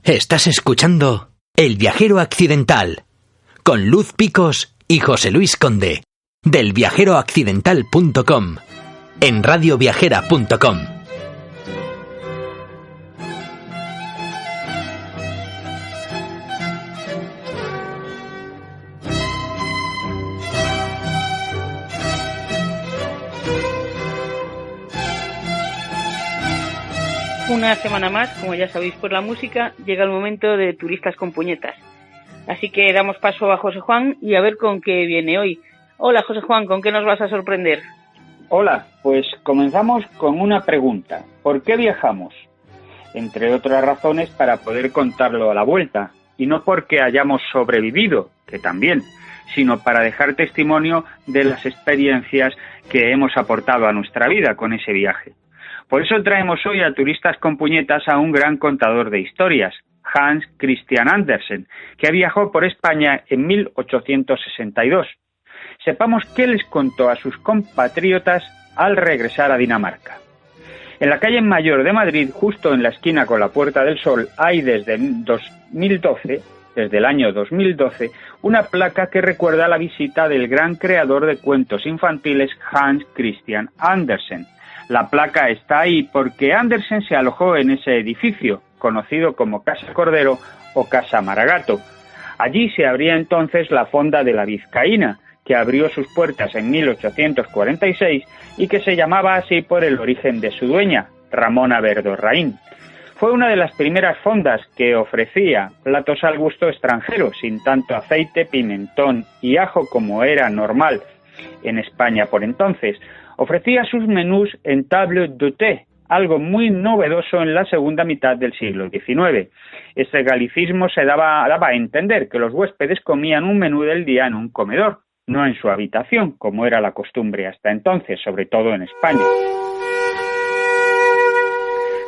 Estás escuchando El Viajero Accidental con Luz Picos y José Luis Conde del viajeroaccidental.com en radioviajera.com. Una semana más, como ya sabéis por la música, llega el momento de Turistas con Puñetas. Así que damos paso a José Juan y a ver con qué viene hoy. Hola José Juan, ¿con qué nos vas a sorprender? Hola, pues comenzamos con una pregunta. ¿Por qué viajamos? Entre otras razones para poder contarlo a la vuelta, y no porque hayamos sobrevivido, que también, sino para dejar testimonio de las experiencias que hemos aportado a nuestra vida con ese viaje. Por eso traemos hoy a Turistas con Puñetas a un gran contador de historias, Hans Christian Andersen, que viajó por España en 1862. Sepamos qué les contó a sus compatriotas al regresar a Dinamarca. En la calle Mayor de Madrid, justo en la esquina con la Puerta del Sol, hay desde el año 2012, una placa que recuerda la visita del gran creador de cuentos infantiles Hans Christian Andersen. La placa está ahí porque Andersen se alojó en ese edificio, conocido como Casa Cordero o Casa Maragato. Allí se abría entonces la Fonda de la Vizcaína, que abrió sus puertas en 1846 y que se llamaba así por el origen de su dueña, Ramona Verdorraín. Fue una de las primeras fondas que ofrecía platos al gusto extranjero, sin tanto aceite, pimentón y ajo como era normal en España por entonces. Ofrecía sus menús en table d'hôte, algo muy novedoso en la segunda mitad del siglo XIX. Este galicismo se daba a entender que los huéspedes comían un menú del día en un comedor, no en su habitación, como era la costumbre hasta entonces, sobre todo en España.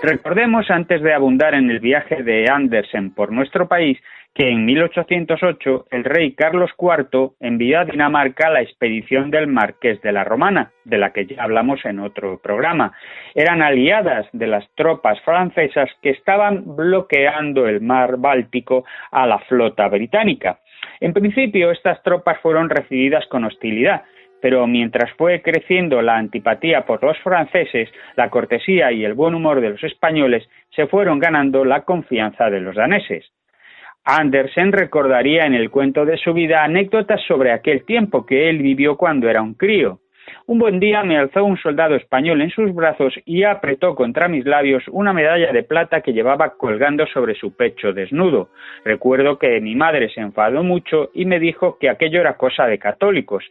Recordemos, antes de abundar en el viaje de Andersen por nuestro país, que en 1808 el rey Carlos IV envió a Dinamarca la expedición del Marqués de la Romana, de la que ya hablamos en otro programa. Eran aliadas de las tropas francesas que estaban bloqueando el mar Báltico a la flota británica. En principio, estas tropas fueron recibidas con hostilidad, pero mientras fue creciendo la antipatía por los franceses, la cortesía y el buen humor de los españoles se fueron ganando la confianza de los daneses. Andersen recordaría en el cuento de su vida anécdotas sobre aquel tiempo que él vivió cuando era un crío. Un buen día me alzó un soldado español en sus brazos y apretó contra mis labios una medalla de plata que llevaba colgando sobre su pecho desnudo. Recuerdo que mi madre se enfadó mucho y me dijo que aquello era cosa de católicos.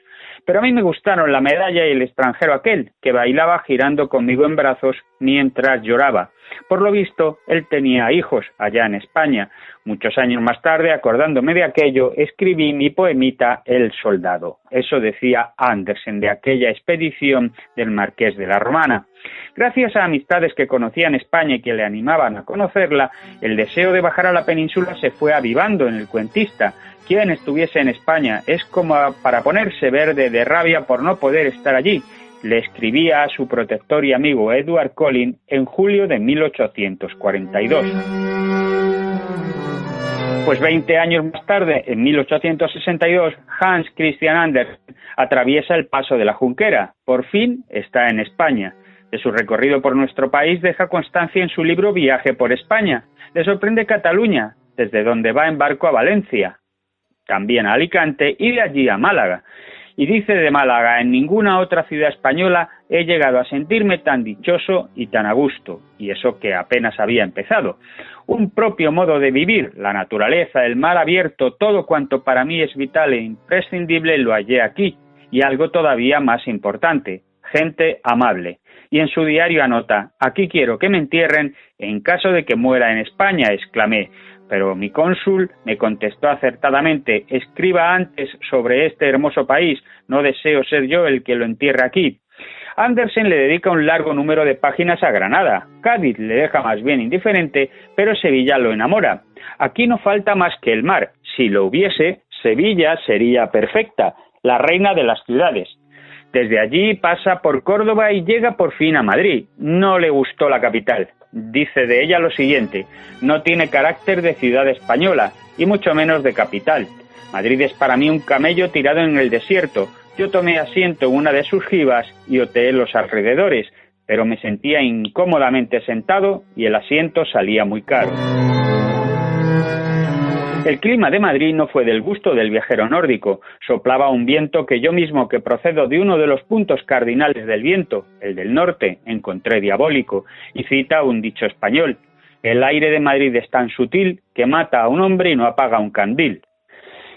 Pero a mí me gustaron la medalla y el extranjero aquel, que bailaba girando conmigo en brazos mientras lloraba. Por lo visto, él tenía hijos allá en España. Muchos años más tarde, acordándome de aquello, escribí mi poemita El Soldado. Eso decía Andersen de aquella expedición del Marqués de la Romana. Gracias a amistades que conocía en España y que le animaban a conocerla, el deseo de bajar a la península se fue avivando en el cuentista. Quien estuviese en España es como para ponerse verde de rabia por no poder estar allí. Le escribía a su protector y amigo Edward Collins en julio de 1842. Pues 20 años más tarde, en 1862, Hans Christian Andersen atraviesa el Paso de la Junquera. Por fin está en España. De su recorrido por nuestro país deja constancia en su libro Viaje por España. Le sorprende Cataluña, desde donde va en barco a Valencia, también a Alicante y de allí a Málaga. Y dice de Málaga: en ninguna otra ciudad española he llegado a sentirme tan dichoso y tan a gusto, y eso que apenas había empezado. Un propio modo de vivir, la naturaleza, el mar abierto, todo cuanto para mí es vital e imprescindible lo hallé aquí, y algo todavía más importante, gente amable. Y en su diario anota: aquí quiero que me entierren en caso de que muera en España, exclamé. Pero mi cónsul me contestó acertadamente: escriba antes sobre este hermoso país, no deseo ser yo el que lo entierre aquí. Andersen le dedica un largo número de páginas a Granada. Cádiz le deja más bien indiferente, pero Sevilla lo enamora. Aquí no falta más que el mar. Si lo hubiese, Sevilla sería perfecta, la reina de las ciudades. Desde allí pasa por Córdoba y llega por fin a Madrid. No le gustó la capital. dice de ella lo siguiente: no tiene carácter de ciudad española, y mucho menos de capital. Madrid es para mí un camello tirado en el desierto. Yo tomé asiento en una de sus jivas y oteé los alrededores, pero me sentía incómodamente sentado y el asiento salía muy caro. El clima de Madrid no fue del gusto del viajero nórdico. Soplaba un viento que yo mismo, que procedo de uno de los puntos cardinales del viento, el del norte, encontré diabólico, y cita un dicho español: el aire de Madrid es tan sutil que mata a un hombre y no apaga un candil.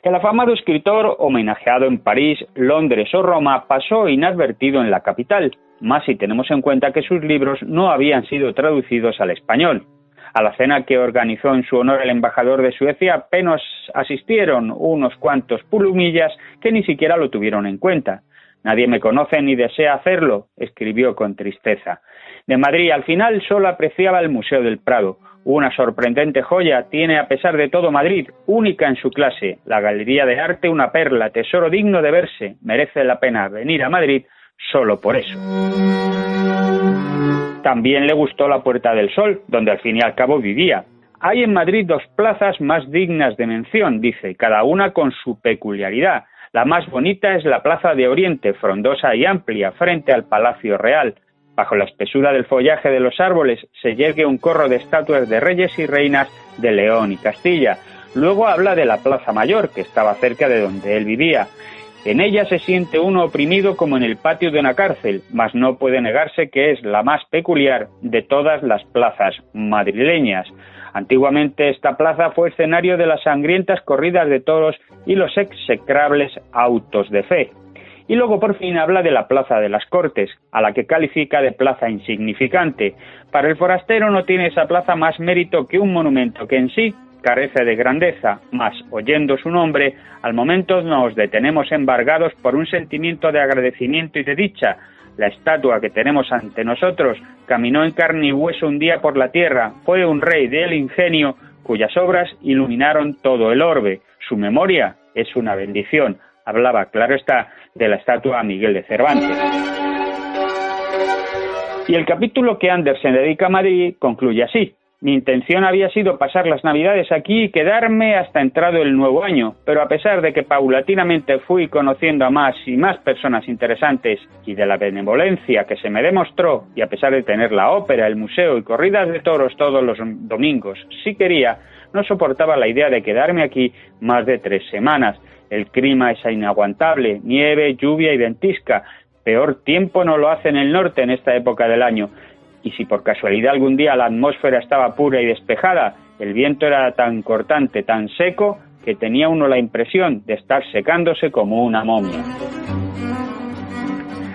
El afamado escritor, homenajeado en París, Londres o Roma, pasó inadvertido en la capital, más si tenemos en cuenta que sus libros no habían sido traducidos al español. A la cena que organizó en su honor el embajador de Suecia apenas asistieron unos cuantos pulumillas que ni siquiera lo tuvieron en cuenta. Nadie me conoce ni desea hacerlo, escribió con tristeza. De Madrid al final solo apreciaba el Museo del Prado. Una sorprendente joya tiene a pesar de todo Madrid, única en su clase. La Galería de Arte, una perla, tesoro digno de verse. Merece la pena venir a Madrid solo por eso. También le gustó la Puerta del Sol, donde al fin y al cabo vivía. Hay en Madrid dos plazas más dignas de mención, dice, cada una con su peculiaridad. La más bonita es la Plaza de Oriente, frondosa y amplia, frente al Palacio Real. Bajo la espesura del follaje de los árboles se yergue un corro de estatuas de reyes y reinas de León y Castilla. Luego habla de la Plaza Mayor, que estaba cerca de donde él vivía. En ella se siente uno oprimido como en el patio de una cárcel, mas no puede negarse que es la más peculiar de todas las plazas madrileñas. Antiguamente esta plaza fue escenario de las sangrientas corridas de toros y los execrables autos de fe. Y luego por fin habla de la Plaza de las Cortes, a la que califica de plaza insignificante. Para el forastero no tiene esa plaza más mérito que un monumento que en sí carece de grandeza, mas oyendo su nombre, al momento nos detenemos embargados por un sentimiento de agradecimiento y de dicha. La estatua que tenemos ante nosotros caminó en carne y hueso un día por la tierra, fue un rey del ingenio cuyas obras iluminaron todo el orbe. Su memoria es una bendición. Hablaba, claro está, de la estatua a Miguel de Cervantes. Y el capítulo que Andersen dedica a Madrid concluye así: mi intención había sido pasar las Navidades aquí y quedarme hasta entrado el nuevo año, pero a pesar de que paulatinamente fui conociendo a más y más personas interesantes y de la benevolencia que se me demostró, y a pesar de tener la ópera, el museo y corridas de toros todos los domingos, si quería, no soportaba la idea de quedarme aquí más de 3 semanas. El clima es inaguantable, nieve, lluvia y ventisca. Peor tiempo no lo hace en el norte en esta época del año. Y si por casualidad algún día la atmósfera estaba pura y despejada, el viento era tan cortante, tan seco, que tenía uno la impresión de estar secándose como una momia.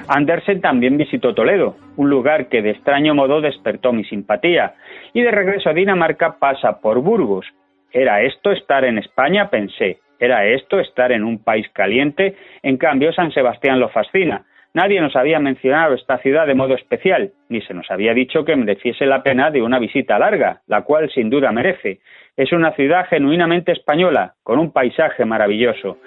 Andersen también visitó Toledo, un lugar que de extraño modo despertó mi simpatía, y de regreso a Dinamarca pasa por Burgos. ¿Era esto estar en España?, pensé. ¿Era esto estar en un país caliente? En cambio, San Sebastián lo fascina. Nadie nos había mencionado esta ciudad de modo especial, ni se nos había dicho que mereciese la pena de una visita larga, la cual sin duda merece. Es una ciudad genuinamente española, con un paisaje maravilloso.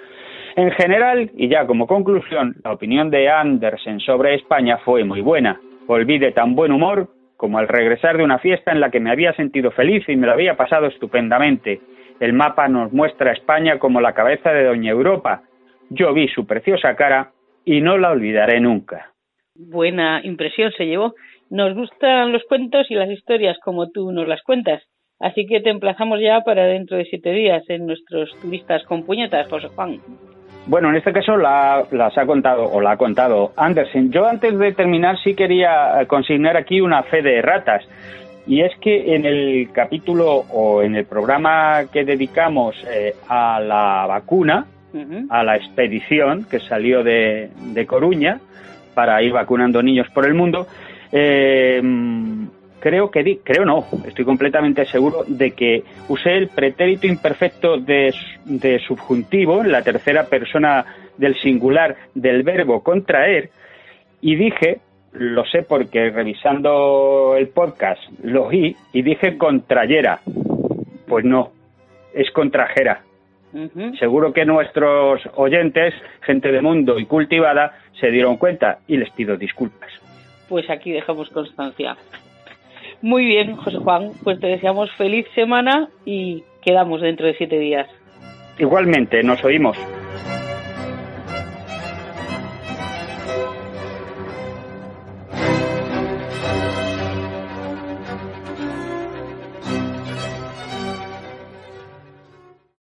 En general, y ya como conclusión, la opinión de Andersen sobre España fue muy buena. Volví de tan buen humor como al regresar de una fiesta en la que me había sentido feliz y me lo había pasado estupendamente. El mapa nos muestra a España como la cabeza de Doña Europa. Yo vi su preciosa cara y no la olvidaré nunca. Buena impresión se llevó. Nos gustan los cuentos y las historias como tú nos las cuentas. Así que te emplazamos ya para dentro de 7 días en nuestros turistas con puñetas, José Juan. Bueno, en este caso la ha contado Andersen. Yo antes de terminar sí quería consignar aquí una fe de ratas. Y es que en el capítulo o en el programa que dedicamos a la vacuna, a la expedición que salió de Coruña para ir vacunando niños por el mundo, estoy completamente seguro de que usé el pretérito imperfecto de subjuntivo en la tercera persona del singular del verbo contraer y dije, lo sé porque revisando el podcast lo oí y dije contrayera. Pues no, es contrajera. Seguro que nuestros oyentes, gente de mundo y cultivada, se dieron cuenta y les pido disculpas. Pues aquí dejamos constancia. Muy bien, José Juan, pues te deseamos feliz semana y quedamos dentro de 7 días. Igualmente, nos oímos.